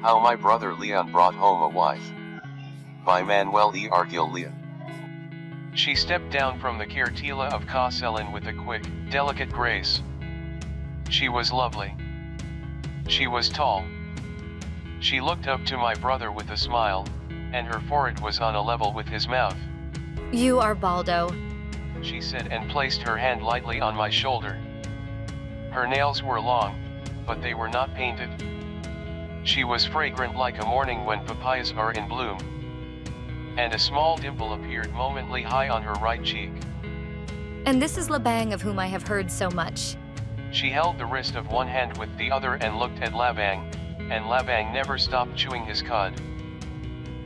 How my brother Leon brought home a wife. By Manuel E. Arguilla. She stepped down from the cartilla of Castellan with a quick, delicate grace. She was lovely. She was tall. She looked up to my brother with a smile, and her forehead was on a level with his mouth. You are Baldo, she said, and placed her hand lightly on my shoulder. Her nails were long, but they were not painted. She was fragrant like a morning when papayas are in bloom. And a small dimple appeared momently high on her right cheek. And this is Labang, of whom I have heard so much. She held the wrist of one hand with the other and looked at Labang, and Labang never stopped chewing his cud.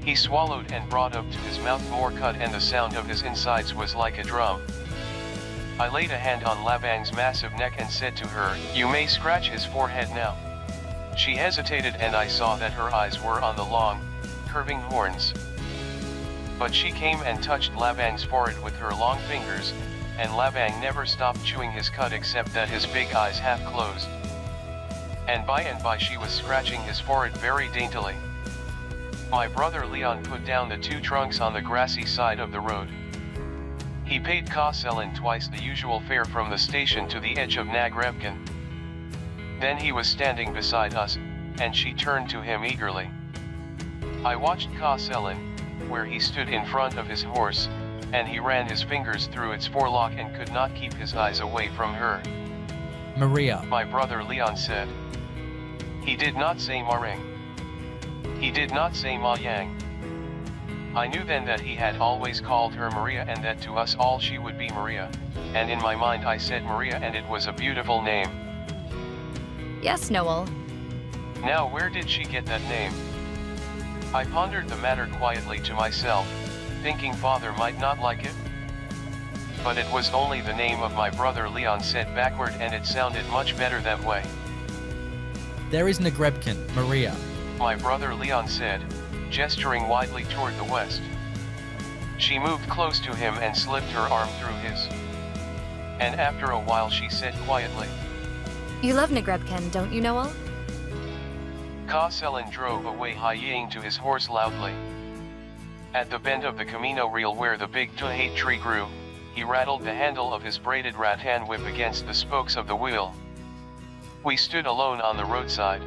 He swallowed and brought up to his mouth more cud, and the sound of his insides was like a drum. I laid a hand on Labang's massive neck and said to her, "You may scratch his forehead now." She hesitated, and I saw that her eyes were on the long, curving horns. But she came and touched Labang's forehead with her long fingers, and Labang never stopped chewing his cud except that his big eyes half closed. And by she was scratching his forehead very daintily. My brother Leon put down the two trunks on the grassy side of the road. He paid Castellan twice the usual fare from the station to the edge of Nagrebkin. Then he was standing beside us, and she turned to him eagerly. I watched Castellan, where he stood in front of his horse, and he ran his fingers through its forelock and could not keep his eyes away from her. Maria, my brother Leon said. He did not say Maring. He did not say Ma Yang. I knew then that he had always called her Maria, and that to us all she would be Maria, and in my mind I said Maria, and it was a beautiful name. Yes, Noel. Now where did she get that name? I pondered the matter quietly to myself, thinking father might not like it. But it was only the name of my brother Leon said backward, and it sounded much better that way. There is Nagrebkin, Maria, my brother Leon said, gesturing widely toward the west. She moved close to him and slipped her arm through his. And after a while she said quietly, "You love Nagrebkin, don't you, Noel?" Castellan drove away, hieing to his horse loudly. At the bend of the Camino Real where the big tuhate tree grew, he rattled the handle of his braided rattan whip against the spokes of the wheel. We stood alone on the roadside.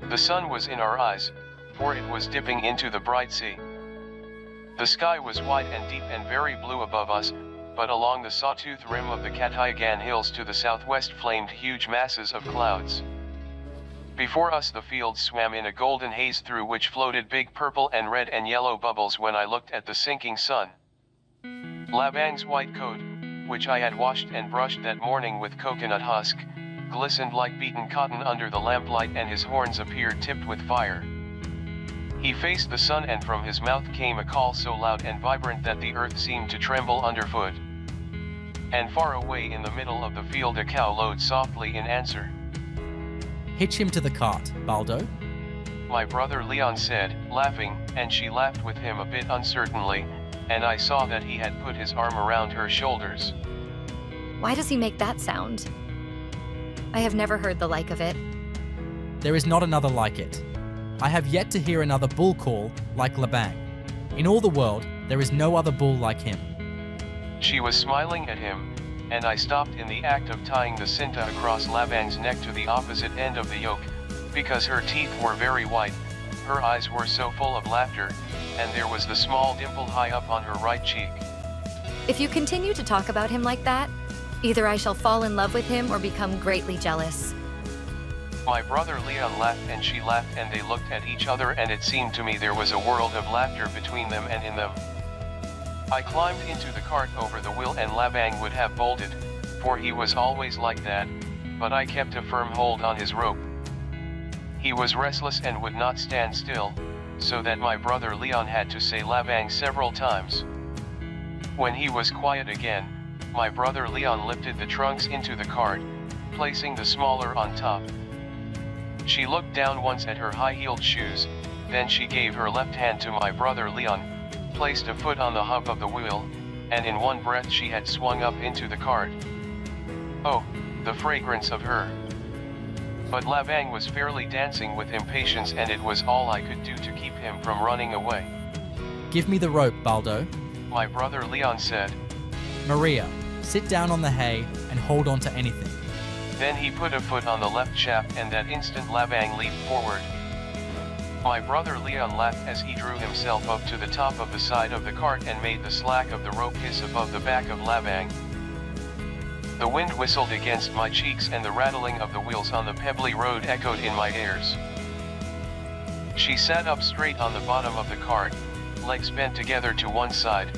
The sun was in our eyes, for it was dipping into the bright sea. The sky was wide and deep and very blue above us, but along the sawtooth rim of the Katayagan hills to the southwest flamed huge masses of clouds. Before us the fields swam in a golden haze through which floated big purple and red and yellow bubbles when I looked at the sinking sun. Labang's white coat, which I had washed and brushed that morning with coconut husk, glistened like beaten cotton under the lamplight, and his horns appeared tipped with fire. He faced the sun, and from his mouth came a call so loud and vibrant that the earth seemed to tremble underfoot. And far away in the middle of the field a cow lowed softly in answer. "Hitch him to the cart, Baldo," my brother Leon said, laughing, and she laughed with him a bit uncertainly, and I saw that he had put his arm around her shoulders. Why does he make that sound? I have never heard the like of it. There is not another like it. I have yet to hear another bull call like Labang. In all the world, there is no other bull like him. She was smiling at him, and I stopped in the act of tying the cinta across Labang's neck to the opposite end of the yoke, because her teeth were very white, her eyes were so full of laughter, and there was the small dimple high up on her right cheek. If you continue to talk about him like that, either I shall fall in love with him or become greatly jealous. My brother Leon laughed and she laughed, and they looked at each other, and it seemed to me there was a world of laughter between them and in them. I climbed into the cart over the wheel, and Labang would have bolted, for he was always like that, but I kept a firm hold on his rope. He was restless and would not stand still, so that my brother Leon had to say Labang several times. When he was quiet again, my brother Leon lifted the trunks into the cart, placing the smaller on top. She looked down once at her high-heeled shoes, then she gave her left hand to my brother Leon, placed a foot on the hub of the wheel, and in one breath she had swung up into the cart. Oh, the fragrance of her. But Labang was fairly dancing with impatience, and it was all I could do to keep him from running away. Give me the rope, Baldo. My brother Leon said. Maria, sit down on the hay and hold on to anything. Then he put a foot on the left shaft, and that instant Labang leaped forward. My brother Leon laughed as he drew himself up to the top of the side of the cart and made the slack of the rope hiss above the back of Labang. The wind whistled against my cheeks, and the rattling of the wheels on the pebbly road echoed in my ears. She sat up straight on the bottom of the cart, legs bent together to one side,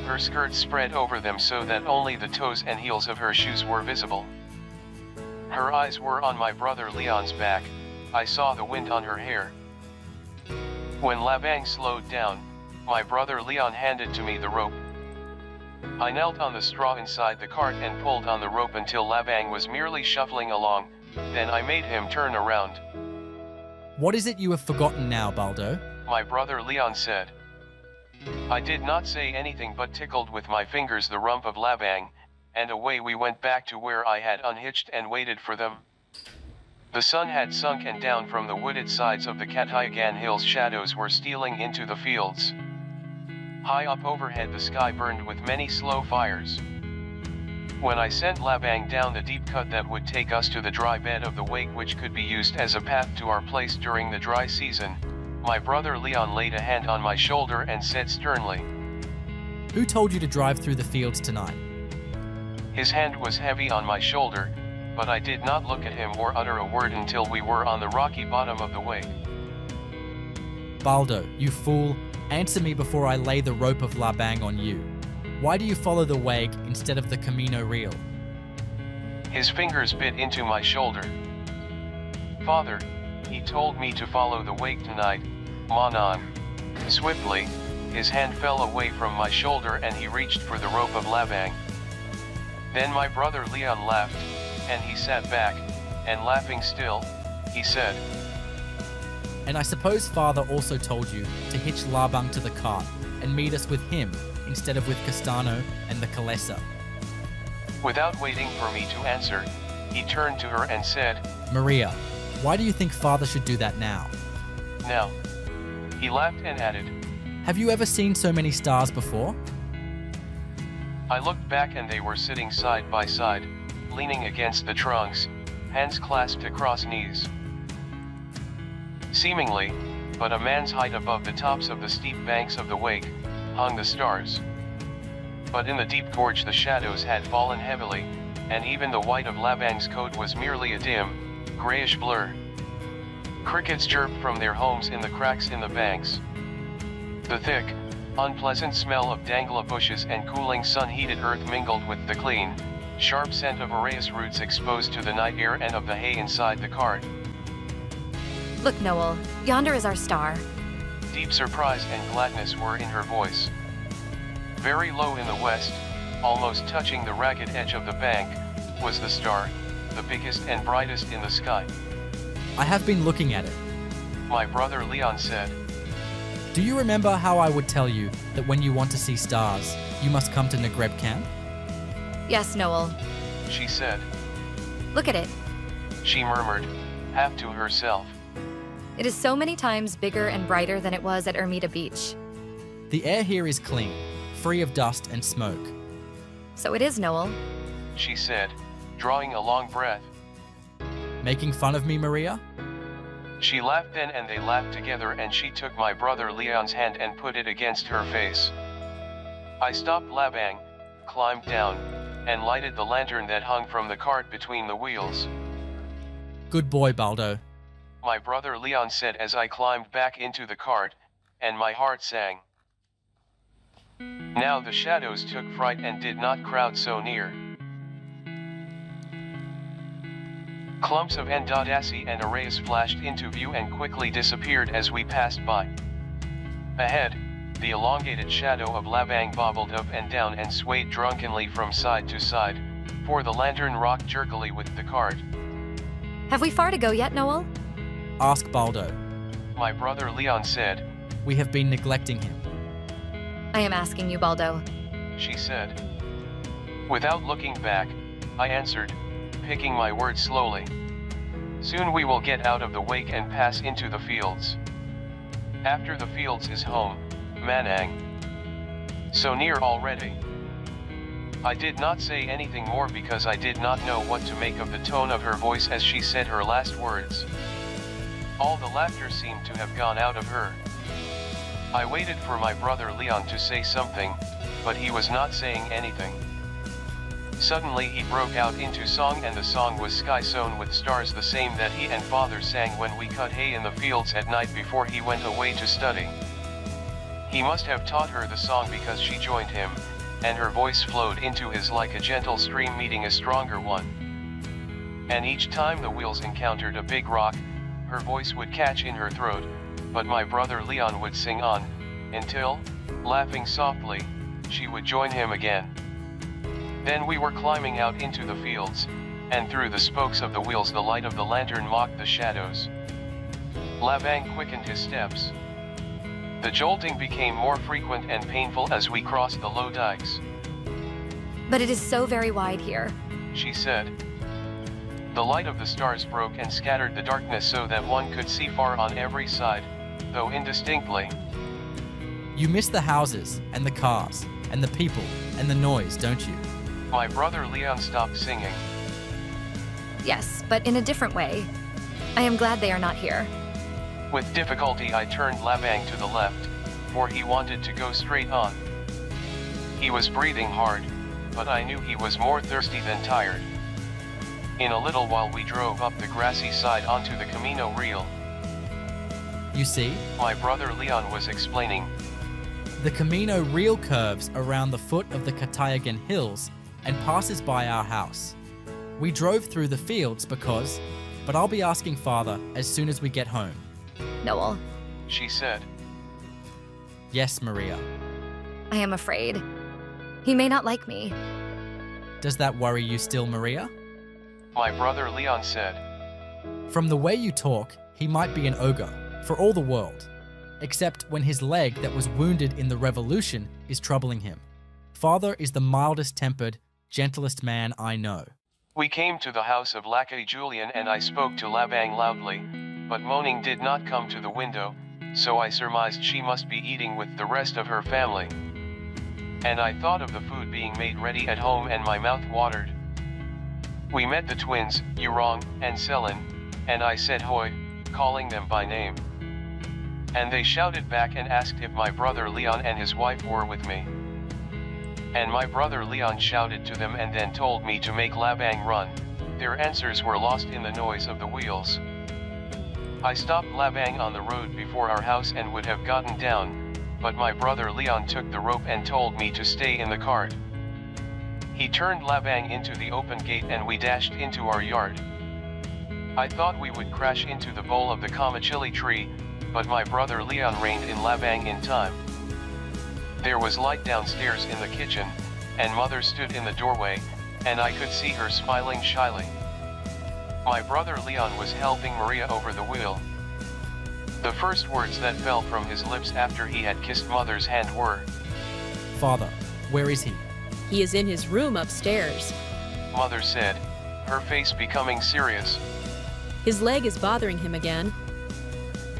her skirts spread over them so that only the toes and heels of her shoes were visible. Her eyes were on my brother Leon's back. I saw the wind on her hair. When Labang slowed down, my brother Leon handed to me the rope. I knelt on the straw inside the cart and pulled on the rope until Labang was merely shuffling along, then I made him turn around. What is it you have forgotten now, Baldo? My brother Leon said. I did not say anything but tickled with my fingers the rump of Labang, and away we went back to where I had unhitched and waited for them. The sun had sunk, and down from the wooded sides of the Katayagan Hills shadows were stealing into the fields. High up overhead the sky burned with many slow fires. When I sent Labang down the deep cut that would take us to the dry bed of the Wake, which could be used as a path to our place during the dry season, my brother Leon laid a hand on my shoulder and said sternly, Who told you to drive through the fields tonight? His hand was heavy on my shoulder, but I did not look at him or utter a word until we were on the rocky bottom of the Wake. Baldo, you fool, answer me before I lay the rope of Labang on you. Why do you follow the Wake instead of the Camino Real? His fingers bit into my shoulder. Father, he told me to follow the Wake tonight, Manon. Swiftly, his hand fell away from my shoulder and he reached for the rope of Labang. Then my brother Leon laughed, and he sat back, and laughing still, he said, And I suppose Father also told you to hitch Labang to the cart and meet us with him instead of with Castano and the Calesa. Without waiting for me to answer, he turned to her and said, Maria, why do you think Father should do that now? Now. He laughed and added, Have you ever seen so many stars before? I looked back and they were sitting side by side, leaning against the trunks, hands clasped across knees. Seemingly, but a man's height above the tops of the steep banks of the Wake, hung the stars. But in the deep gorge the shadows had fallen heavily, and even the white of Labang's coat was merely a dim, grayish blur. Crickets chirped from their homes in the cracks in the banks. The thick, unpleasant smell of dangla bushes and cooling sun-heated earth mingled with the clean, sharp scent of arrayus roots exposed to the night air and of the hay inside the cart. Look, Noel, yonder is our star. Deep surprise and gladness were in her voice. Very low in the west, almost touching the ragged edge of the bank, was the star, the biggest and brightest in the sky. I have been looking at it. My brother Leon said. Do you remember how I would tell you that when you want to see stars, you must come to Negreb camp? Yes, Noel. She said. Look at it. She murmured, half to herself. It is so many times bigger and brighter than it was at Ermita Beach. The air here is clean, free of dust and smoke. So it is, Noel. She said, drawing a long breath. Making fun of me, Maria? She laughed then, and they laughed together, and she took my brother Leon's hand and put it against her face. I stopped Labang, climbed down, and lighted the lantern that hung from the cart between the wheels. Good boy, Baldo. My brother Leon said as I climbed back into the cart, and my heart sang. Now the shadows took fright and did not crowd so near. Clumps of Endodasi and arrays flashed into view and quickly disappeared as we passed by. Ahead, the elongated shadow of Labang bobbled up and down and swayed drunkenly from side to side, for the lantern rocked jerkily with the cart. Have we far to go yet, Noel? Ask Baldo. My brother Leon said. We have been neglecting him. I am asking you, Baldo. She said. Without looking back, I answered, picking my words slowly. Soon we will get out of the wake and pass into the fields. After the fields is home, Manang. So near already. I did not say anything more because I did not know what to make of the tone of her voice as she said her last words. All the laughter seemed to have gone out of her. I waited for my brother Leon to say something, but he was not saying anything. Suddenly he broke out into song, and the song was Sky Sown with Stars, the same that he and father sang when we cut hay in the fields at night before he went away to study. He must have taught her the song because she joined him, and her voice flowed into his like a gentle stream meeting a stronger one. And each time the wheels encountered a big rock, her voice would catch in her throat, but my brother Leon would sing on, until, laughing softly, she would join him again. Then we were climbing out into the fields, and through the spokes of the wheels the light of the lantern mocked the shadows. Labang quickened his steps. The jolting became more frequent and painful as we crossed the low dikes. But it is so very wide here, she said. The light of the stars broke and scattered the darkness so that one could see far on every side, though indistinctly. You miss the houses, and the cars, and the people, and the noise, don't you? My brother Leon stopped singing. Yes, but in a different way. I am glad they are not here. With difficulty I turned Labang to the left, for he wanted to go straight on. He was breathing hard, but I knew he was more thirsty than tired. In a little while we drove up the grassy side onto the Camino Real. You see, my brother Leon was explaining. The Camino Real curves around the foot of the Katayagan Hills and passes by our house. We drove through the fields because, but I'll be asking Father as soon as we get home. Noel, she said. Yes, Maria. I am afraid. He may not like me. Does that worry you still, Maria? My brother Leon said. From the way you talk, he might be an ogre, for all the world. Except when his leg that was wounded in the revolution is troubling him. Father is the mildest-tempered, gentlest man I know. We came to the house of Lackey Julian and I spoke to Labang loudly, but moaning did not come to the window, so I surmised she must be eating with the rest of her family. And I thought of the food being made ready at home and my mouth watered. We met the twins, Yurong and Selin, and I said hoi, calling them by name. And they shouted back and asked if my brother Leon and his wife were with me. And my brother Leon shouted to them and then told me to make Labang run. Their answers were lost in the noise of the wheels. I stopped Labang on the road before our house and would have gotten down, but my brother Leon took the rope and told me to stay in the cart. He turned Labang into the open gate and we dashed into our yard. I thought we would crash into the bole of the kamachili tree, but my brother Leon reined in Labang in time. There was light downstairs in the kitchen, and Mother stood in the doorway, and I could see her smiling shyly. My brother Leon was helping Maria over the wheel. The first words that fell from his lips after he had kissed Mother's hand were, Father, where is he? He is in his room upstairs, Mother said, her face becoming serious. His leg is bothering him again.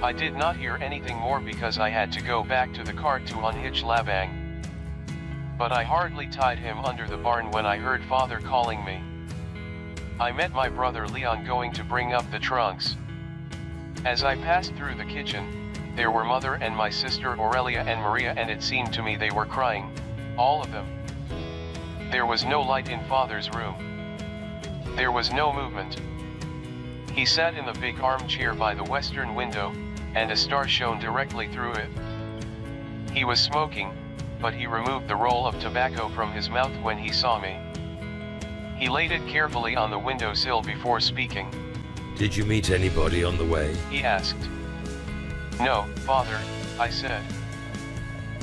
I did not hear anything more because I had to go back to the cart to unhitch Labang. But I hardly tied him under the barn when I heard Father calling me. I met my brother Leon going to bring up the trunks. As I passed through the kitchen, there were Mother and my sister Aurelia and Maria, and it seemed to me they were crying, all of them. There was no light in Father's room. There was no movement. He sat in the big armchair by the western window, and a star shone directly through it. He was smoking, but he removed the roll of tobacco from his mouth when he saw me. He laid it carefully on the windowsill before speaking. Did you meet anybody on the way? He asked. No, Father, I said.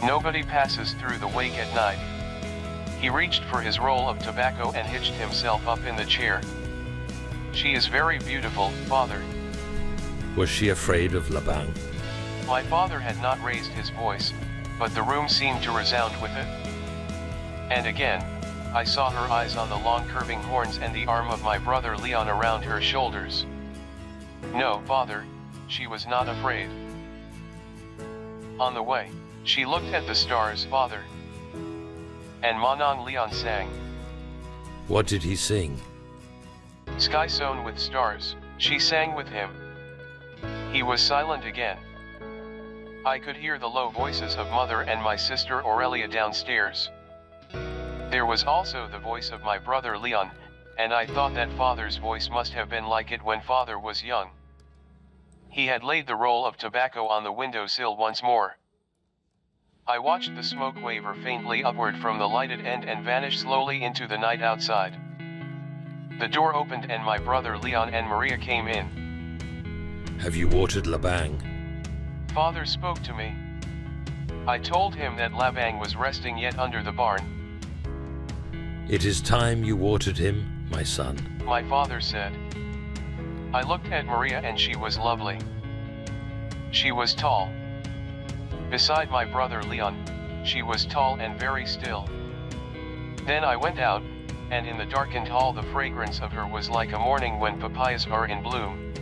Nobody passes through the wake at night. He reached for his roll of tobacco and hitched himself up in the chair. She is very beautiful, Father. Was she afraid of Labang? My father had not raised his voice, but the room seemed to resound with it. And again, I saw her eyes on the long curving horns and the arm of my brother Leon around her shoulders. No, father, she was not afraid. On the way, she looked at the stars, father. And Manuel Leon sang. What did he sing? Sky sown with stars, she sang with him. He was silent again. I could hear the low voices of mother and my sister Aurelia downstairs. There was also the voice of my brother Leon, and I thought that father's voice must have been like it when father was young. He had laid the roll of tobacco on the windowsill once more. I watched the smoke waver faintly upward from the lighted end and vanish slowly into the night outside. The door opened and my brother Leon and Maria came in. Have you watered Labang? Father spoke to me. I told him that Labang was resting yet under the barn. It is time you watered him, my son. My father said. I looked at Maria and she was lovely. She was tall. Beside my brother Leon, she was tall and very still. Then I went out, and in the darkened hall the fragrance of her was like a morning when papayas are in bloom.